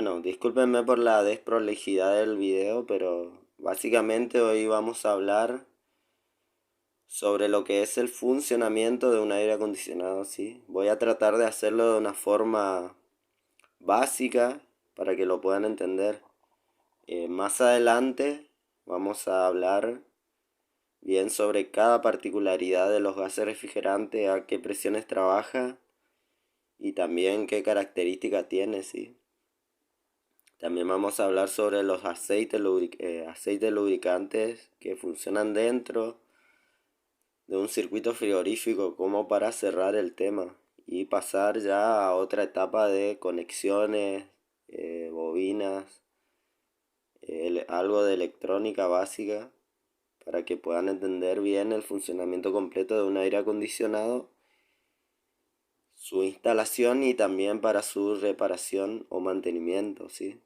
Bueno, discúlpenme por la desprolijidad del video, pero básicamente hoy vamos a hablar sobre lo que es el funcionamiento de un aire acondicionado, ¿sí? Voy a tratar de hacerlo de una forma básica para que lo puedan entender. Más adelante vamos a hablar bien sobre cada particularidad de los gases refrigerantes, a qué presiones trabaja y también qué característica tiene, ¿sí? También vamos a hablar sobre los aceites lubricantes que funcionan dentro de un circuito frigorífico, como para cerrar el tema y pasar ya a otra etapa de conexiones, bobinas, algo de electrónica básica, para que puedan entender bien el funcionamiento completo de un aire acondicionado, su instalación y también para su reparación o mantenimiento, ¿sí?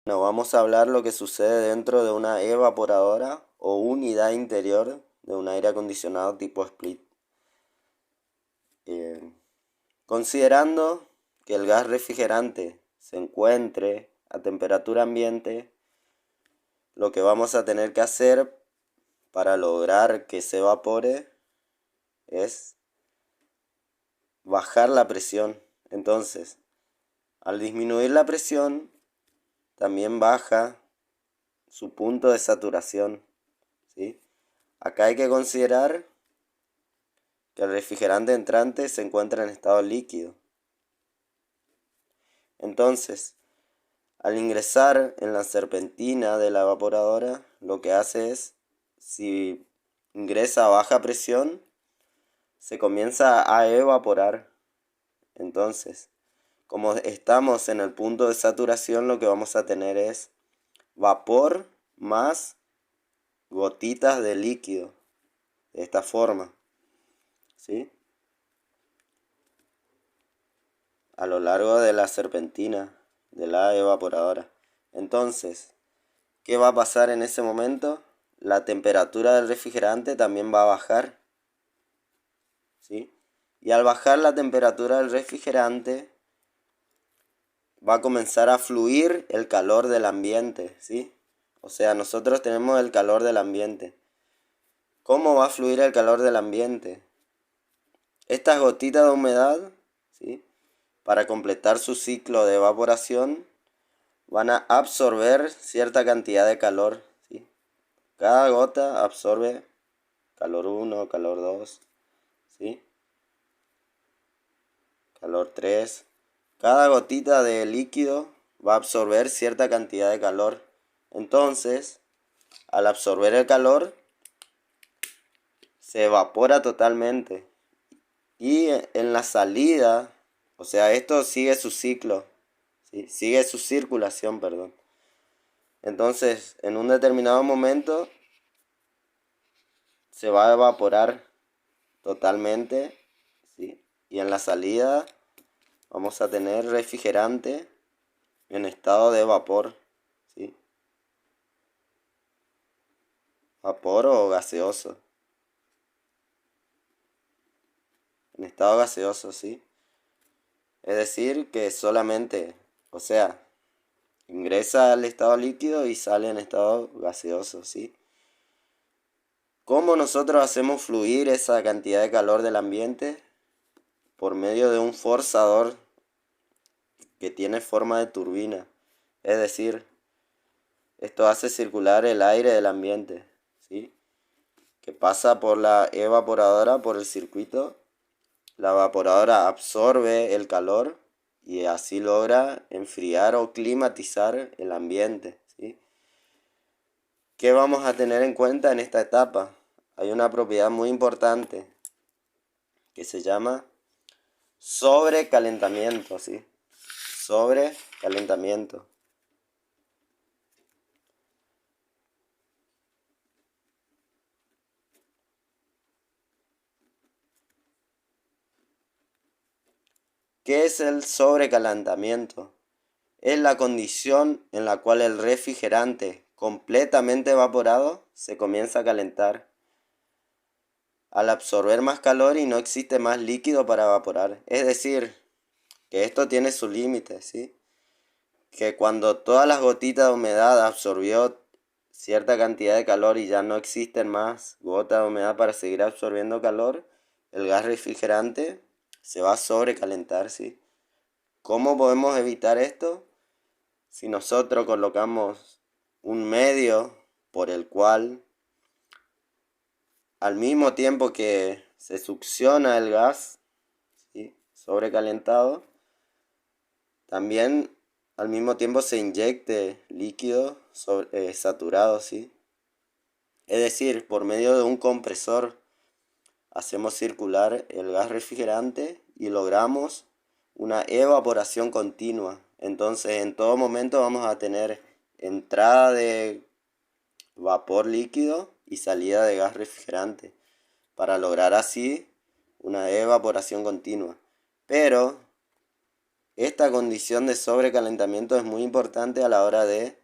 Bueno, vamos a hablar lo que sucede dentro de una evaporadora o unidad interior de un aire acondicionado tipo split. Eh, Considerando que el gas refrigerante se encuentre a temperatura ambiente, lo que vamos a tener que hacer para lograr que se evapore es bajar la presión. Entonces, al disminuir la presión, también baja su punto de saturación, ¿sí? Acá hay que considerar que el refrigerante entrante se encuentra en estado líquido. Entonces, al ingresar en la serpentina de la evaporadora, lo que hace es, si ingresa a baja presión, se comienza a evaporar. Entonces, como estamos en el punto de saturación, lo que vamos a tener es vapor más gotitas de líquido, de esta forma, ¿sí? A lo largo de la serpentina de la evaporadora. Entonces, ¿qué va a pasar en ese momento? La temperatura del refrigerante también va a bajar, ¿sí? Y al bajar la temperatura del refrigerante, va a comenzar a fluir el calor del ambiente, ¿sí? O sea, nosotros tenemos el calor del ambiente. ¿Cómo va a fluir el calor del ambiente? Estas gotitas de humedad, ¿sí?, para completar su ciclo de evaporación, van a absorber cierta cantidad de calor, ¿sí? Cada gota absorbe calor 1, calor 2, ¿sí? Calor 3. Cada gotita de líquido va a absorber cierta cantidad de calor. Entonces, al absorber el calor, se evapora totalmente. Y en la salida, o sea, esto sigue su ciclo, ¿sí? Sigue su circulación, perdón. Entonces, en un determinado momento, se va a evaporar totalmente, ¿sí? Y en la salida vamos a tener refrigerante en estado de vapor, ¿sí? Vapor o gaseoso. En estado gaseoso, ¿sí? Es decir, que solamente, o sea, ingresa al estado líquido y sale en estado gaseoso, ¿sí? ¿Cómo nosotros hacemos fluir esa cantidad de calor del ambiente? Por medio de un forzador que tiene forma de turbina. Es decir, esto hace circular el aire del ambiente, ¿sí?, que pasa por la evaporadora, por el circuito. La evaporadora absorbe el calor y así logra enfriar o climatizar el ambiente, ¿sí? ¿Qué vamos a tener en cuenta en esta etapa? Hay una propiedad muy importante que se llama sobrecalentamiento, ¿sí? Sobrecalentamiento. ¿Qué es el sobrecalentamiento? Es la condición en la cual el refrigerante completamente evaporado se comienza a calentar al absorber más calor y no existe más líquido para evaporar. Es decir, que esto tiene su límite, ¿sí? Que cuando todas las gotitas de humedad absorbió cierta cantidad de calor y ya no existen más gotas de humedad para seguir absorbiendo calor, el gas refrigerante se va a sobrecalentar, ¿sí? ¿Cómo podemos evitar esto? Si nosotros colocamos un medio por el cual, al mismo tiempo que se succiona el gas, ¿sí?, sobrecalentado, también al mismo tiempo se inyecte líquido saturado, ¿sí? Es decir, por medio de un compresor hacemos circular el gas refrigerante y logramos una evaporación continua. Entonces, en todo momento vamos a tener entrada de vapor líquido y salida de gas refrigerante para lograr así una evaporación continua. Pero esta condición de sobrecalentamiento es muy importante a la hora de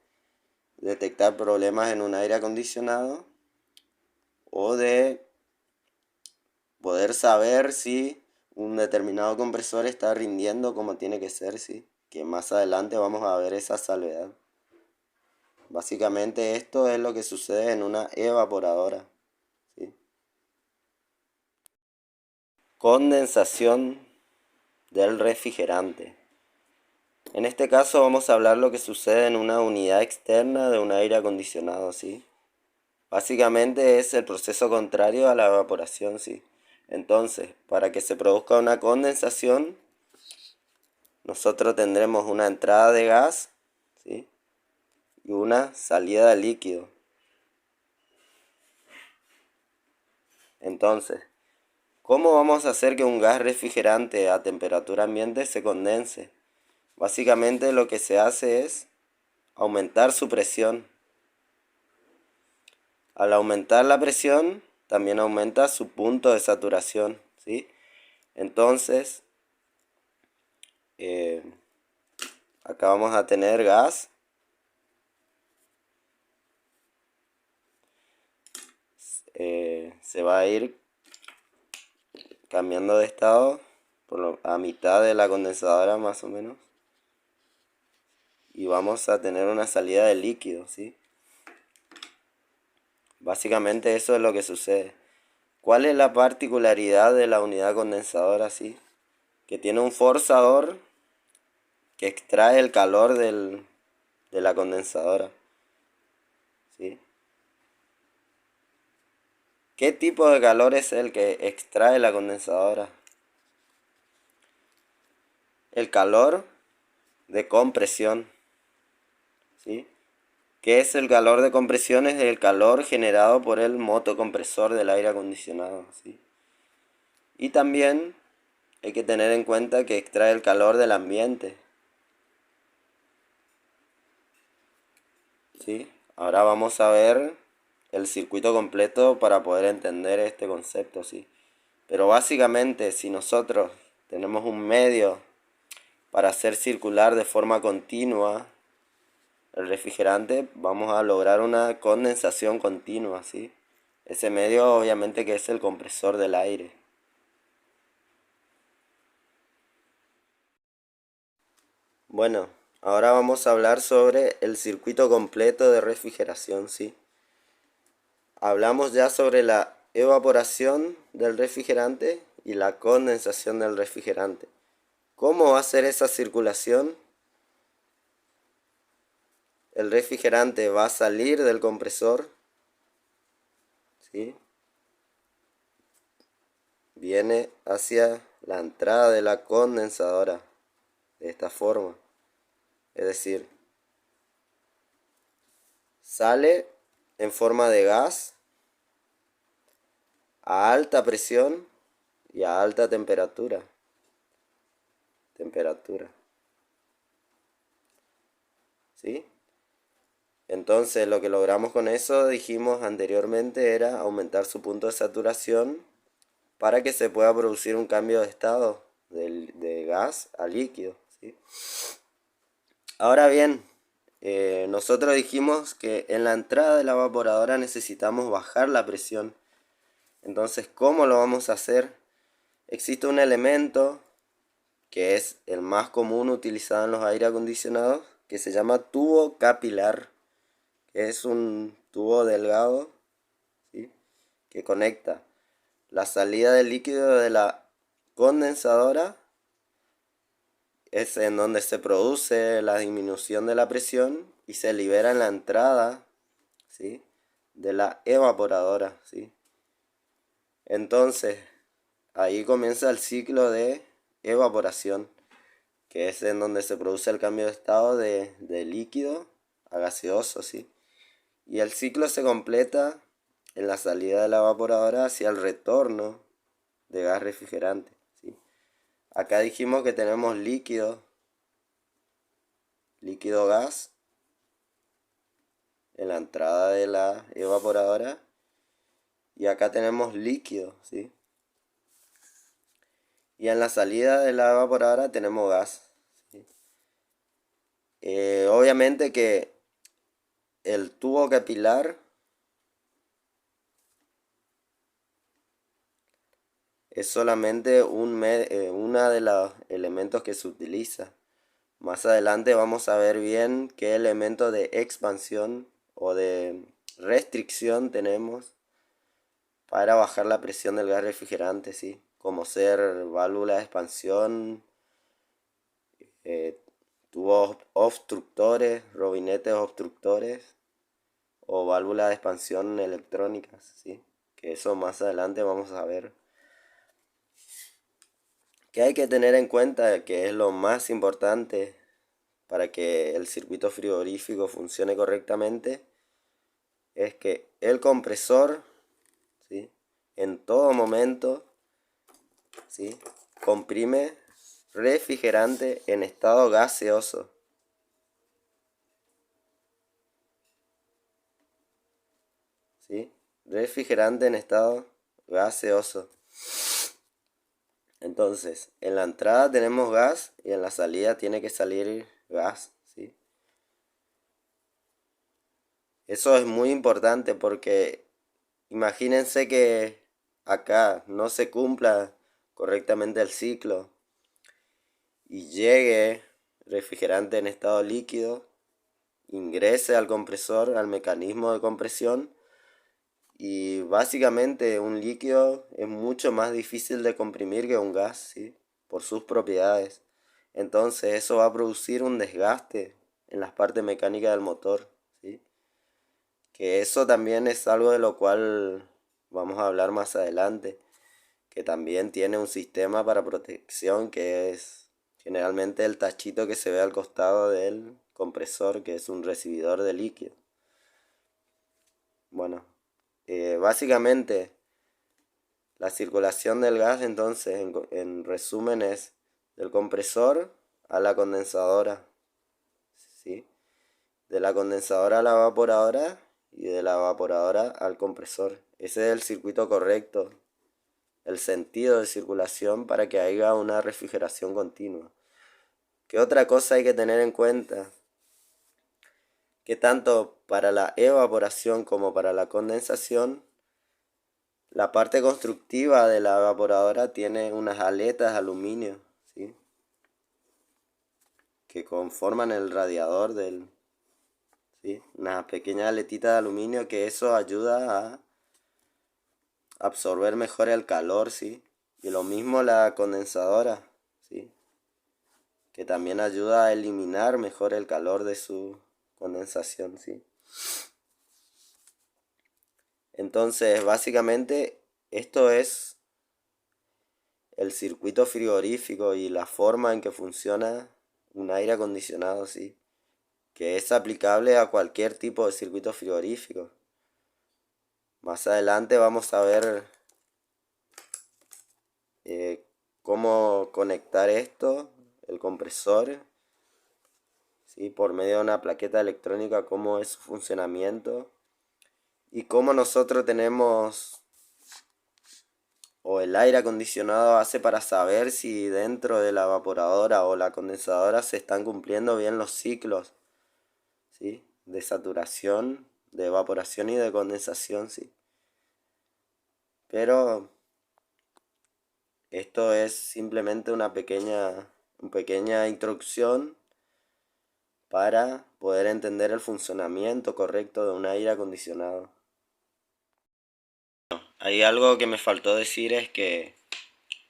detectar problemas en un aire acondicionado o de poder saber si un determinado compresor está rindiendo como tiene que ser, ¿sí? Que más adelante vamos a ver esa salvedad. Básicamente esto es lo que sucede en una evaporadora, ¿sí? Condensación del refrigerante. En este caso vamos a hablar lo que sucede en una unidad externa de un aire acondicionado, ¿sí? Básicamente es el proceso contrario a la evaporación, ¿sí? Entonces, para que se produzca una condensación, nosotros tendremos una entrada de gas, ¿sí?, y una salida de líquido. Entonces, ¿cómo vamos a hacer que un gas refrigerante a temperatura ambiente se condense? Básicamente lo que se hace es aumentar su presión. Al aumentar la presión, también aumenta su punto de saturación, ¿sí? Entonces, acá vamos a tener gas. Se va a ir cambiando de estado a mitad de la condensadora más o menos. Y vamos a tener una salida de líquido, ¿sí? Básicamente eso es lo que sucede. ¿Cuál es la particularidad de la unidad condensadora, sí? Que tiene un forzador que extrae el calor de la condensadora, ¿sí? ¿Qué tipo de calor es el que extrae la condensadora? El calor de compresión, ¿sí? ¿Qué es el calor de compresión? Es el calor generado por el motocompresor del aire acondicionado, ¿sí? Y también hay que tener en cuenta que extrae el calor del ambiente, ¿sí? Ahora vamos a ver el circuito completo para poder entender este concepto, ¿sí? Pero básicamente, si nosotros tenemos un medio para hacer circular de forma continua el refrigerante, vamos a lograr una condensación continua, ¿sí? Ese medio obviamente que es el compresor del aire. Bueno, ahora vamos a hablar sobre el circuito completo de refrigeración, ¿sí? Hablamos ya sobre la evaporación del refrigerante y la condensación del refrigerante. ¿Cómo va a ser esa circulación? El refrigerante va a salir del compresor, ¿sí? Viene hacia la entrada de la condensadora de esta forma. Es decir, sale en forma de gas a alta presión y a alta temperatura. ¿Sí? Entonces lo que logramos con eso, dijimos anteriormente, era aumentar su punto de saturación para que se pueda producir un cambio de estado de gas a líquido, ¿sí? Ahora bien, nosotros dijimos que en la entrada de la evaporadora necesitamos bajar la presión. Entonces, ¿cómo lo vamos a hacer? Existe un elemento que es el más común utilizado en los aire acondicionados, que se llama tubo capilar, que es un tubo delgado, ¿sí?, que conecta la salida del líquido de la condensadora, es en donde se produce la disminución de la presión y se libera en la entrada, ¿sí?, de la evaporadora, ¿sí? Entonces, ahí comienza el ciclo de evaporación, que es en donde se produce el cambio de estado de líquido a gaseoso, ¿sí? Y el ciclo se completa en la salida de la evaporadora hacia el retorno de gas refrigerante, ¿sí? Acá dijimos que tenemos líquido gas en la entrada de la evaporadora, y acá tenemos líquido, ¿sí? Y en la salida de la evaporadora tenemos gas, ¿sí? Obviamente que el tubo capilar es solamente uno de los elementos que se utiliza. Más adelante vamos a ver bien qué elementos de expansión o de restricción tenemos para bajar la presión del gas refrigerante, ¿sí? Como ser válvula de expansión, eh, tubos obstructores, robinetes obstructores o válvulas de expansión electrónicas, ¿sí? Que eso más adelante vamos a ver. Que hay que tener en cuenta que es lo más importante para que el circuito frigorífico funcione correctamente, es que el compresor, ¿sí?, en todo momento, ¿sí?, comprime refrigerante en estado gaseoso, ¿sí? Refrigerante en estado gaseoso. Entonces, en la entrada tenemos gas y en la salida tiene que salir gas, ¿sí? Eso es muy importante porque imagínense que acá no se cumpla correctamente el ciclo y llegue refrigerante en estado líquido, ingrese al compresor, al mecanismo de compresión, y básicamente un líquido es mucho más difícil de comprimir que un gas, ¿sí?, por sus propiedades. Entonces eso va a producir un desgaste en las partes mecánicas del motor, ¿sí? Que eso también es algo de lo cual vamos a hablar más adelante, que también tiene un sistema para protección, que es generalmente el tachito que se ve al costado del compresor, que es un recibidor de líquido. Bueno, básicamente la circulación del gas entonces en resumen es del compresor a la condensadora, ¿sí?, de la condensadora a la evaporadora y de la evaporadora al compresor. Ese es el circuito correcto, el sentido de circulación para que haya una refrigeración continua. ¿Qué otra cosa hay que tener en cuenta? Que tanto para la evaporación como para la condensación, la parte constructiva de la evaporadora tiene unas aletas de aluminio, ¿sí?, que conforman el radiador ¿sí?, unas pequeñas aletitas de aluminio, que eso ayuda a absorber mejor el calor, ¿sí? Y lo mismo la condensadora, ¿sí?, que también ayuda a eliminar mejor el calor de su condensación, ¿sí? Entonces, básicamente, esto es el circuito frigorífico y la forma en que funciona un aire acondicionado, ¿sí?, que es aplicable a cualquier tipo de circuito frigorífico. Más adelante vamos a ver cómo conectar esto, el compresor, ¿sí?, por medio de una plaqueta electrónica, cómo es su funcionamiento y cómo nosotros tenemos, o el aire acondicionado hace para saber si dentro de la evaporadora o la condensadora se están cumpliendo bien los ciclos, ¿sí?, de saturación, de evaporación y de condensación, ¿sí? Pero esto es simplemente una pequeña una pequeña introducción para poder entender el funcionamiento correcto de un aire acondicionado. Hay algo que me faltó decir, es que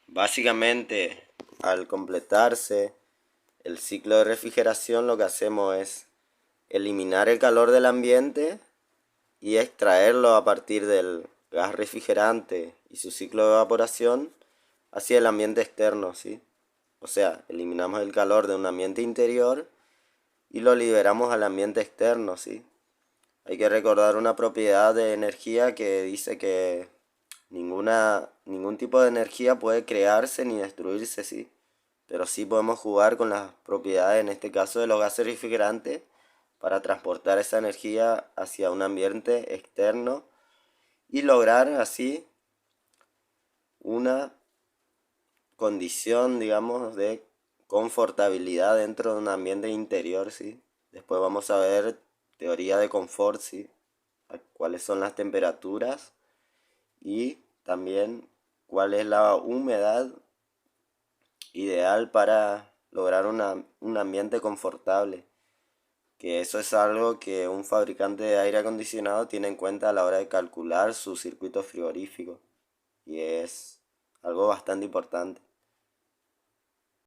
básicamente al completarse el ciclo de refrigeración, lo que hacemos es eliminar el calor del ambiente y extraerlo a partir del gas refrigerante y su ciclo de evaporación hacia el ambiente externo, ¿sí? O sea, eliminamos el calor de un ambiente interior y lo liberamos al ambiente externo, ¿sí? Hay que recordar una propiedad de energía que dice que ningún tipo de energía puede crearse ni destruirse, ¿sí? Pero sí podemos jugar con las propiedades, en este caso de los gases refrigerantes, para transportar esa energía hacia un ambiente externo y lograr así una condición, digamos, de confortabilidad dentro de un ambiente interior, ¿sí? Después vamos a ver teoría de confort, ¿sí? Cuáles son las temperaturas y también cuál es la humedad ideal para lograr un ambiente confortable. Que eso es algo que un fabricante de aire acondicionado tiene en cuenta a la hora de calcular su circuito frigorífico. Y es algo bastante importante.